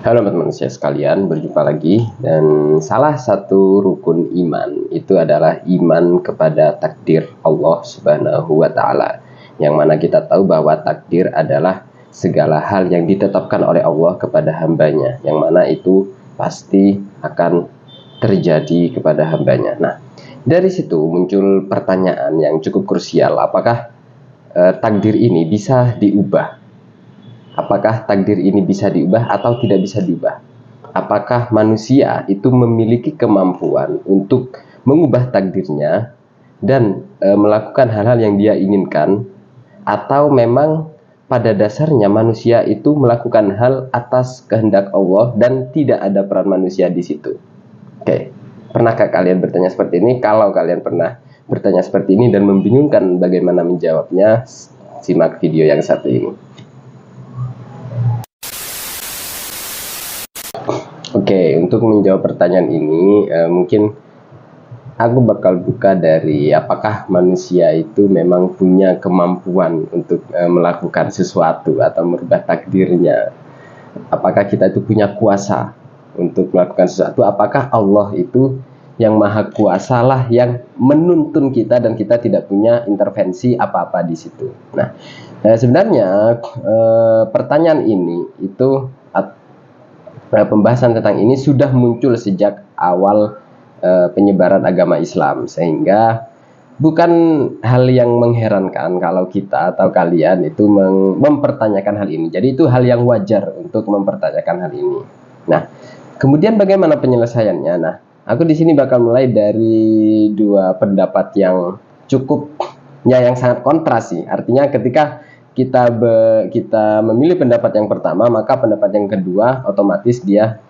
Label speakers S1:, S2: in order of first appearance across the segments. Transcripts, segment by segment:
S1: Halo manusia sekalian, berjumpa lagi. Dan salah satu rukun iman itu adalah iman kepada takdir Allah Subhanahu wa Ta'ala, yang mana kita tahu bahwa takdir adalah segala hal yang ditetapkan oleh Allah kepada hambanya, yang mana itu pasti akan terjadi kepada hambanya. Nah, dari situ muncul pertanyaan yang cukup krusial, apakah takdir ini bisa diubah? Apakah takdir ini bisa diubah atau tidak bisa diubah? Apakah manusia itu memiliki kemampuan untuk mengubah takdirnya dan melakukan hal-hal yang dia inginkan, atau memang pada dasarnya manusia itu melakukan hal atas kehendak Allah dan tidak ada peran manusia di situ? Oke, pernahkah kalian bertanya seperti ini? Kalau kalian pernah bertanya seperti ini dan membingungkan bagaimana menjawabnya, simak video yang satu ini. Oke, untuk menjawab pertanyaan ini, mungkin aku bakal buka dari apakah manusia itu memang punya kemampuan untuk melakukan sesuatu atau merubah takdirnya. Apakah kita itu punya kuasa untuk melakukan sesuatu? Apakah Allah itu yang maha kuasa lah yang menuntun kita dan kita tidak punya intervensi apa-apa di situ? Nah, sebenarnya pertanyaan ini itu pembahasan tentang ini sudah muncul sejak awal penyebaran agama Islam, sehingga bukan hal yang mengherankan kalau kita atau kalian itu mempertanyakan hal ini. Jadi itu hal yang wajar untuk mempertanyakan hal ini. Nah, kemudian bagaimana penyelesaiannya? Nah, aku di sini bakal mulai dari dua pendapat yang cukup yang sangat kontras sih. Artinya ketika kita memilih pendapat yang pertama, maka pendapat yang kedua otomatis dia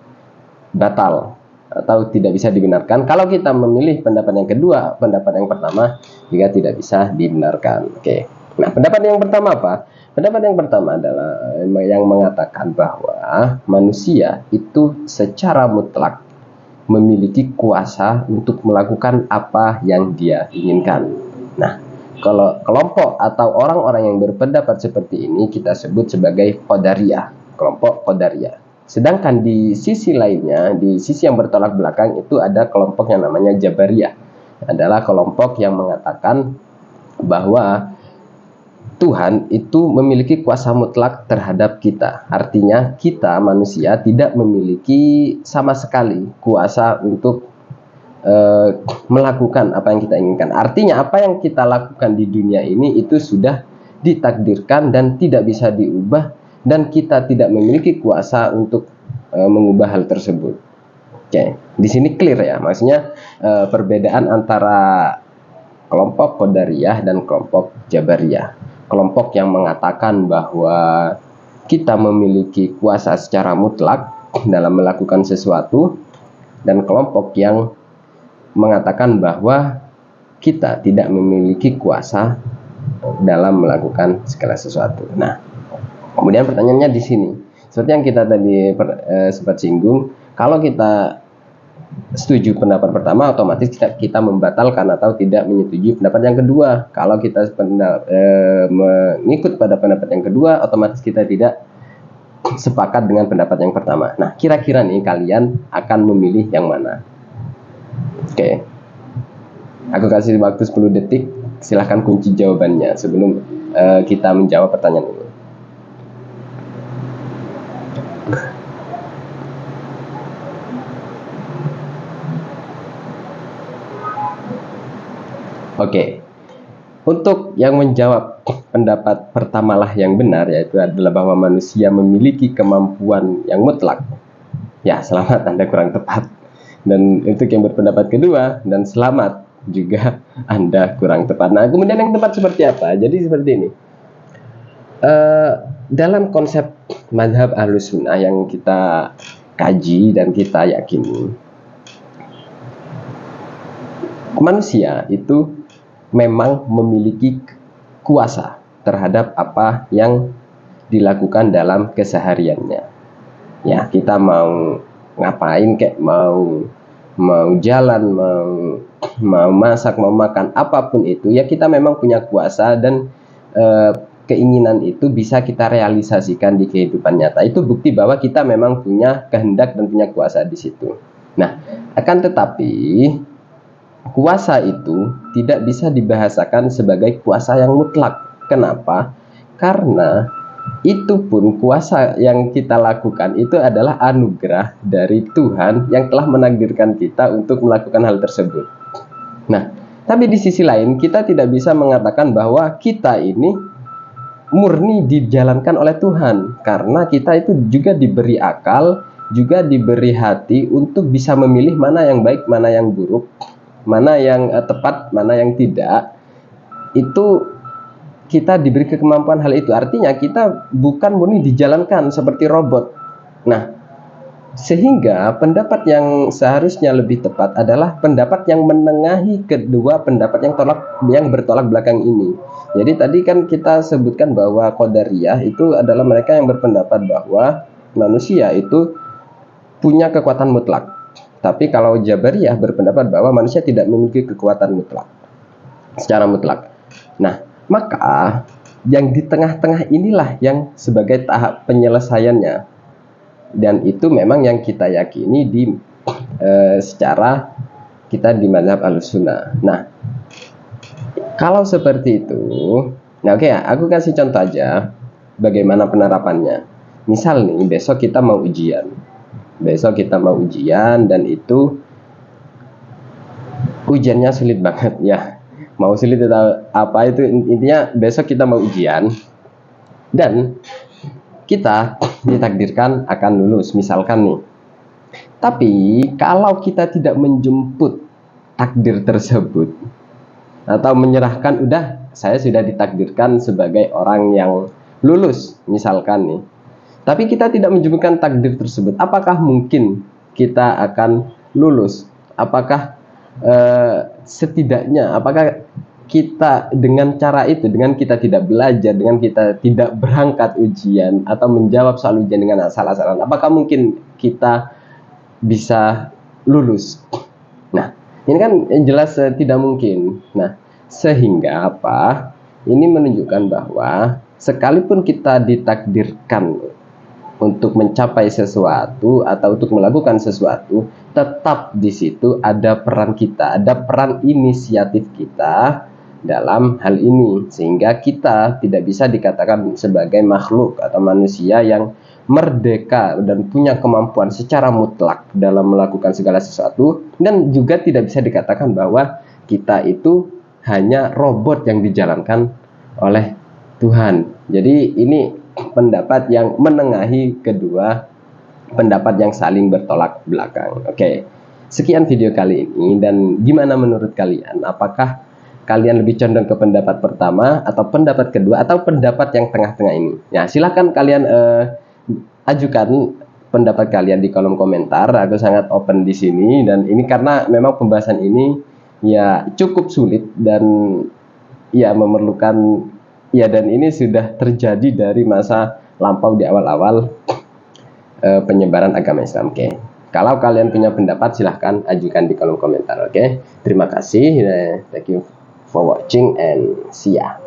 S1: batal atau tidak bisa dibenarkan. Kalau kita memilih pendapat yang kedua, pendapat yang pertama juga tidak bisa dibenarkan. Oke. Nah, pendapat yang pertama apa? Pendapat yang pertama adalah yang mengatakan bahwa manusia itu secara mutlak memiliki kuasa untuk melakukan apa yang dia inginkan. Nah, kalau kelompok atau orang-orang yang berpendapat seperti ini kita sebut sebagai Qadariyah, kelompok Qadariyah. Sedangkan di sisi lainnya, di sisi yang bertolak belakang itu ada kelompok yang namanya Jabariyah. Adalah kelompok yang mengatakan bahwa Tuhan itu memiliki kuasa mutlak terhadap kita. Artinya kita manusia tidak memiliki sama sekali kuasa untuk melakukan apa yang kita inginkan. Artinya apa yang kita lakukan di dunia ini itu sudah ditakdirkan dan tidak bisa diubah, dan kita tidak memiliki kuasa untuk mengubah hal tersebut. Oke, di sini clear ya, maksudnya perbedaan antara kelompok Qadariyah dan kelompok Jabariyah. Kelompok yang mengatakan bahwa kita memiliki kuasa secara mutlak dalam melakukan sesuatu, dan kelompok yang mengatakan bahwa kita tidak memiliki kuasa dalam melakukan segala sesuatu. Nah, kemudian pertanyaannya di sini, seperti yang kita tadi sempat singgung, kalau kita setuju pendapat pertama, otomatis kita membatalkan atau tidak menyetujui pendapat yang kedua. Kalau kita mengikut pada pendapat yang kedua, otomatis kita tidak sepakat dengan pendapat yang pertama. Nah, kira-kira nih kalian akan memilih yang mana? Oke, aku kasih waktu 10 detik, silahkan kunci jawabannya sebelum kita menjawab pertanyaan ini. Oke, untuk yang menjawab pendapat pertamalah yang benar, yaitu adalah bahwa manusia memiliki kemampuan yang mutlak. Ya, selamat, Anda kurang tepat. Dan untuk yang berpendapat kedua, dan selamat juga, Anda kurang tepat. Nah, kemudian yang tepat seperti apa? Jadi seperti ini. Dalam konsep mazhab Ahlus Sunnah yang kita kaji dan kita yakini, manusia itu memang memiliki kuasa terhadap apa yang dilakukan dalam kesehariannya. Ya, kita mau ngapain, kayak mau jalan, mau masak, mau makan, apapun itu ya kita memang punya kuasa, dan keinginan itu bisa kita realisasikan di kehidupan nyata. Itu bukti bahwa kita memang punya kehendak dan punya kuasa di situ. Nah, akan tetapi kuasa itu tidak bisa dibahasakan sebagai kuasa yang mutlak. Kenapa? Karena itu pun kuasa yang kita lakukan itu adalah anugerah dari Tuhan yang telah menakdirkan kita untuk melakukan hal tersebut. Nah, tapi di sisi lain kita tidak bisa mengatakan bahwa kita ini murni dijalankan oleh Tuhan, karena kita itu juga diberi akal, juga diberi hati untuk bisa memilih mana yang baik, mana yang buruk, mana yang tepat, mana yang tidak. Itu kita diberi kemampuan hal itu. Artinya kita bukan murni dijalankan seperti robot. Nah, sehingga pendapat yang seharusnya lebih tepat adalah pendapat yang menengahi kedua pendapat yang bertolak belakang ini. Jadi tadi kan kita sebutkan bahwa Qadariyah itu adalah mereka yang berpendapat bahwa manusia itu punya kekuatan mutlak. Tapi kalau Jabariyah berpendapat bahwa manusia tidak memiliki kekuatan mutlak secara mutlak. Nah, maka yang di tengah-tengah inilah yang sebagai tahap penyelesaiannya. Dan itu memang yang kita yakini di secara kita di mazhab Ahlussunnah. Nah, kalau seperti itu, nah oke ya, aku kasih contoh aja bagaimana penerapannya. Misal nih, besok kita mau ujian. Dan itu ujiannya sulit banget ya. Mau sulit atau apa itu intinya besok kita mau ujian dan kita ditakdirkan akan lulus misalkan nih. Tapi kalau kita tidak menjemput takdir tersebut atau menyerahkan udah saya sudah ditakdirkan sebagai orang yang lulus misalkan nih, tapi kita tidak menjemputkan takdir tersebut, apakah mungkin kita akan lulus? Apakah setidaknya apakah kita dengan cara itu, dengan kita tidak belajar, dengan kita tidak berangkat ujian atau menjawab soal ujian dengan asal-asalan, apakah mungkin kita bisa lulus? Nah, ini kan jelas tidak mungkin. Nah, sehingga apa? Ini menunjukkan bahwa sekalipun kita ditakdirkan untuk mencapai sesuatu atau untuk melakukan sesuatu, tetap di situ ada peran kita, ada peran inisiatif kita dalam hal ini, sehingga kita tidak bisa dikatakan sebagai makhluk atau manusia yang merdeka dan punya kemampuan secara mutlak dalam melakukan segala sesuatu, dan juga tidak bisa dikatakan bahwa kita itu hanya robot yang dijalankan oleh Tuhan. Jadi ini pendapat yang menengahi kedua pendapat yang saling bertolak belakang. Oke, sekian video kali ini, dan gimana menurut kalian? Apakah kalian lebih condong ke pendapat pertama atau pendapat kedua atau pendapat yang tengah-tengah ini? Ya, silakan kalian ajukan pendapat kalian di kolom komentar. Aku sangat open di sini, dan ini karena memang pembahasan ini ya cukup sulit dan ya memerlukan ya, dan ini sudah terjadi dari masa lampau di awal-awal penyebaran agama Islam. Oke, kalau kalian punya pendapat silahkan ajukan di kolom komentar. Oke, terima kasih. Thank you for watching and see ya.